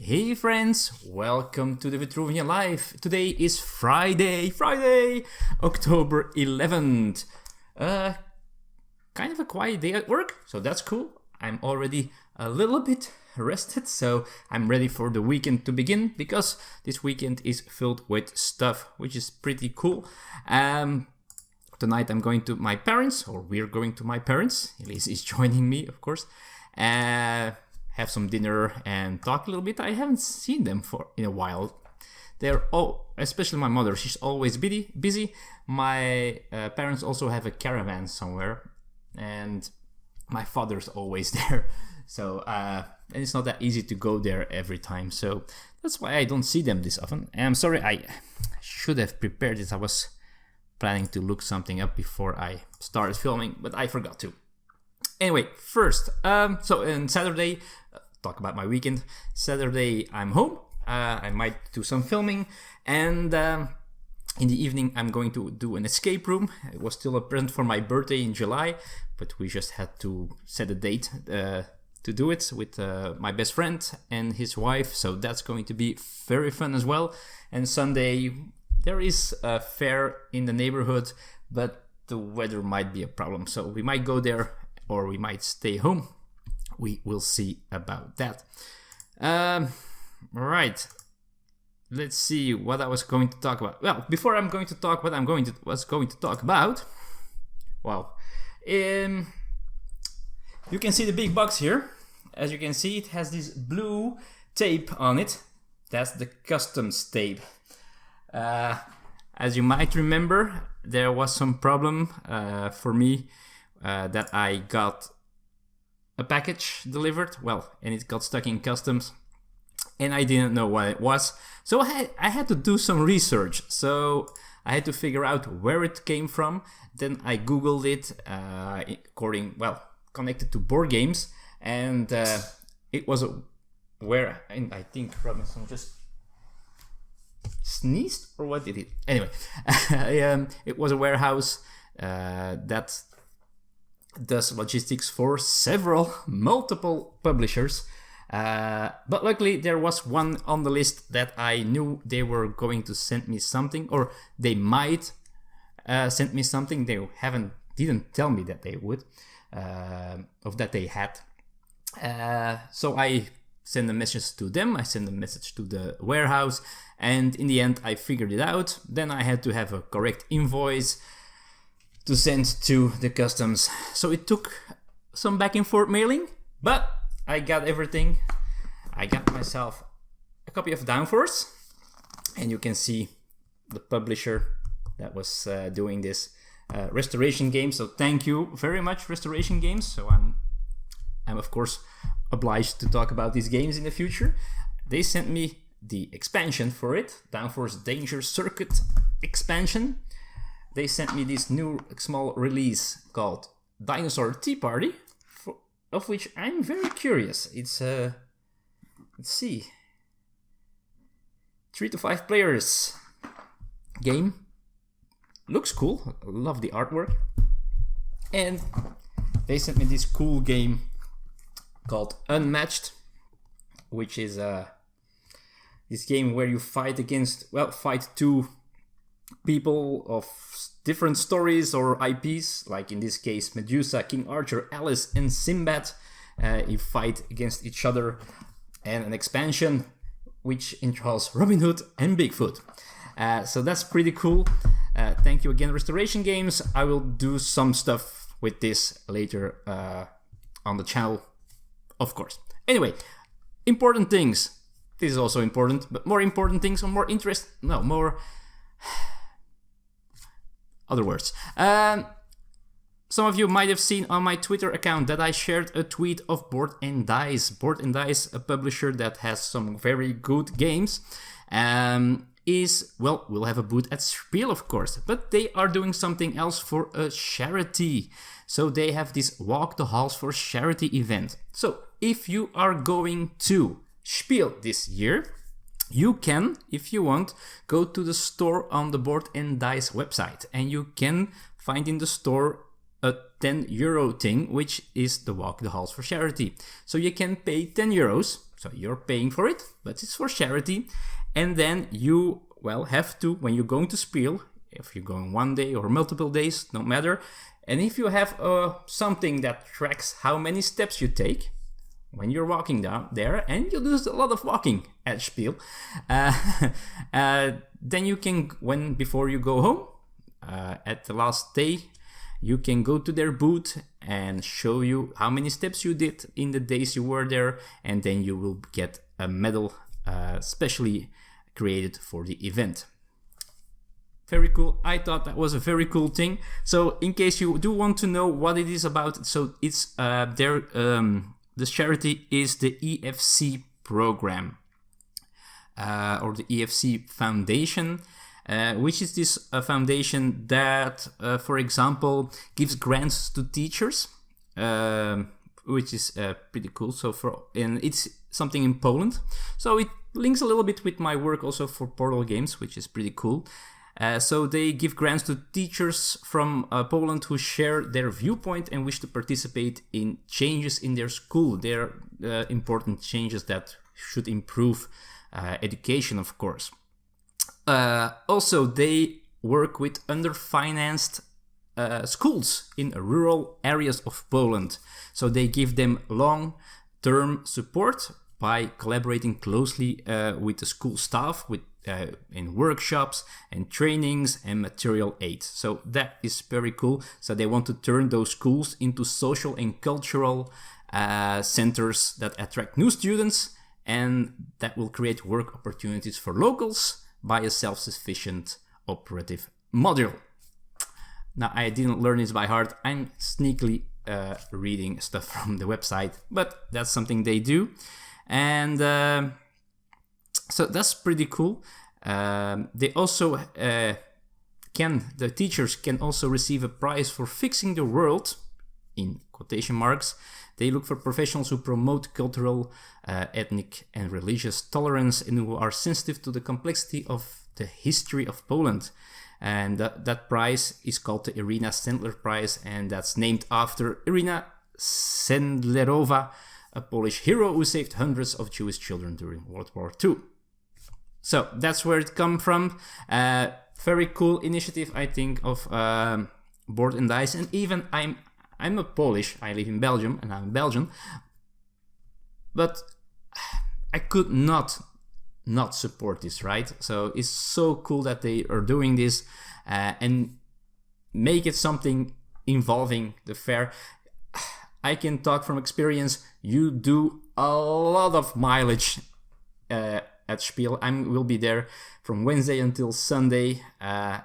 Hey friends, welcome to the Vitruvian Live. Today is Friday, October 11th. Kind of a quiet day at work, so that's cool. I'm already a little bit rested, so I'm ready for the weekend to begin because this weekend is filled with stuff, which is pretty cool. Tonight I'm going to my parents, or we're going to my parents. Elise is joining me, of course. Have some dinner and talk a little bit. I haven't seen them in a while. They're especially my mother. She's always busy. My parents also have a caravan somewhere, and my father's always there. So and it's not that easy to go there every time. So that's why I don't see them this often. And I'm sorry, I should have prepared this. I was planning to look something up before I started filming, but I forgot to. Anyway, first, so on Saturday, talk about my weekend. Saturday, I'm home. I might do some filming, and in the evening, I'm going to do an escape room. It was still a present for my birthday in July, but we just had to set a date to do it with my best friend and his wife. So that's going to be very fun as well. And Sunday, there is a fair in the neighborhood, but the weather might be a problem. So we might go there, or we might stay home. We will see about that. Right. Let's see what I was going to talk about. Well, before I'm going to talk what was going to talk about. Well, you can see the big box here. As you can see, it has this blue tape on it. That's the customs tape. As you might remember, there was some problem for me. That I got a package delivered, and it got stuck in customs, and I didn't know what it was. So I had to do some research. So I had to figure out where it came from. Then I Googled it, connected to board games, and it was and I think Robinson just sneezed, or what did it? Anyway, it was a warehouse that does logistics for multiple publishers, but luckily there was one on the list that I knew they were going to send me something, or they might send me something. They didn't tell me that they would, of that they had. So I sent a message to them. I sent a message to the warehouse, and in the end I figured it out. Then I had to have a correct invoice to send to the customs. So it took some back and forth mailing, but I got everything. I got myself a copy of Downforce, and you can see the publisher that was doing this, Restoration Games. So thank you very much, Restoration Games. So I'm of course obliged to talk about these games in the future. They sent me the expansion for it, Downforce Danger Circuit expansion. They sent me this new small release called Dinosaur Tea Party, of which I'm very curious. It's let's see, 3 to 5 players game. Looks cool. I love the artwork. And they sent me this cool game called Unmatched, which is this game where you fight two people of different stories or IPs, like in this case Medusa, King Arthur, Alice, and Sinbad. You fight against each other, and an expansion which involves Robin Hood and Bigfoot. So that's pretty cool. Thank you again, Restoration Games. I will do some stuff with this later on the channel, of course. Anyway, important things. This is also important, but more important things, or more other words. Some of you might have seen on my Twitter account that I shared a tweet of Board and Dice. Board and Dice, a publisher that has some very good games, we'll have a booth at Spiel, of course, but they are doing something else for a charity. So they have this Walk the Halls for Charity event. So if you are going to Spiel this year, you can, if you want, go to the store on the Board and Dice website, and you can find in the store a 10 euro thing, which is the Walk the Halls for charity. So you can pay 10 euros, so you're paying for it, but it's for charity. And then you, have to, when you're going to Spiel, if you're going one day or multiple days, no matter. And if you have something that tracks how many steps you take when you're walking down there, and you do a lot of walking at Spiel, then you can, before you go home, at the last day, you can go to their booth and show you how many steps you did in the days you were there, and then you will get a medal specially created for the event. Very cool. I thought that was a very cool thing. So in case you do want to know what it is about, so it's this charity is the EFC program, or the EFC Foundation, which is this foundation that, for example, gives grants to teachers, which is pretty cool. And it's something in Poland. So it links a little bit with my work also for Portal Games, which is pretty cool. So they give grants to teachers from Poland who share their viewpoint and wish to participate in changes in their school. They're important changes that should improve education, of course. Also, they work with underfinanced schools in rural areas of Poland. So they give them long-term support by collaborating closely with the school staff, in workshops and trainings and material aid. So that is very cool. So they want to turn those schools into social and cultural centers that attract new students, and that will create work opportunities for locals by a self-sufficient operative model. Now, I didn't learn this by heart. I'm sneakily reading stuff from the website, but that's something they do. And so that's pretty cool. They also the teachers can also receive a prize for fixing the world, in quotation marks. They look for professionals who promote cultural, ethnic and religious tolerance and who are sensitive to the complexity of the history of Poland. And that prize is called the Irina Sendler Prize, and that's named after Irina Sendlerova, a Polish hero who saved hundreds of Jewish children during World War II. So that's where it comes from. Very cool initiative, I think, of Board and Dice. And even I'm not Polish. I live in Belgium, and I'm Belgian. But I could not support this, right? So it's so cool that they are doing this and make it something involving the fair. I can talk from experience. You do a lot of mileage at Spiel. Will be there from Wednesday until Sunday.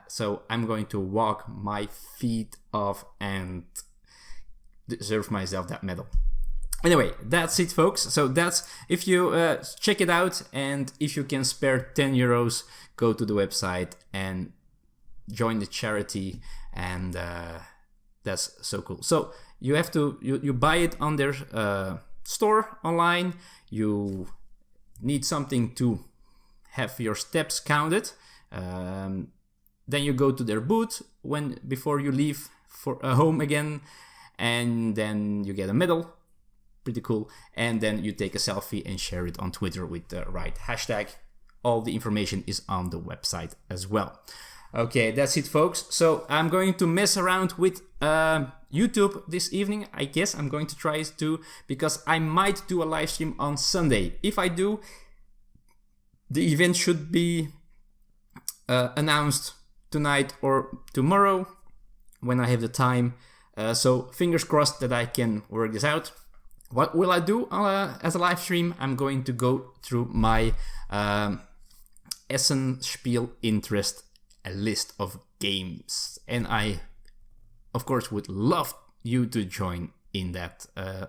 So I'm going to walk my feet off and deserve myself that medal. Anyway, that's it, folks. So that's, if you check it out, and if you can spare 10 euros, go to the website and join the charity, and that's so cool. So you have to, you buy it on their store online. You need something to have your steps counted. Then you go to their booth before you leave for home again, and then you get a medal. Pretty cool. And then you take a selfie and share it on Twitter with the right hashtag. All the information is on the website as well. Okay, that's it, folks. So I'm going to mess around with YouTube this evening. I guess I'm going to try it too, because I might do a live stream on Sunday. If I do, the event should be announced tonight or tomorrow when I have the time. So fingers crossed that I can work this out. What will I do as a live stream? I'm going to go through my Essen Spiel interest list of games. And I, of course, would love you to join in that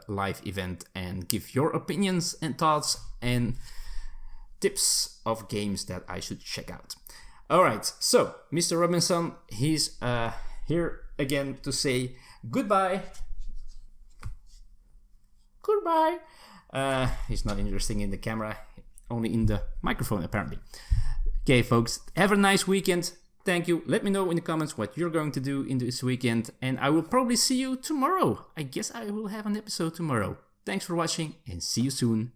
live event and give your opinions and thoughts and tips of games that I should check out. All right, so Mr. Robinson, he's here again to say goodbye. Goodbye. He's not interesting in the camera, only in the microphone apparently. Okay, folks, have a nice weekend. Thank you. Let me know in the comments what you're going to do in this weekend, and I will probably see you tomorrow. I guess I will have an episode tomorrow. Thanks for watching, and see you soon.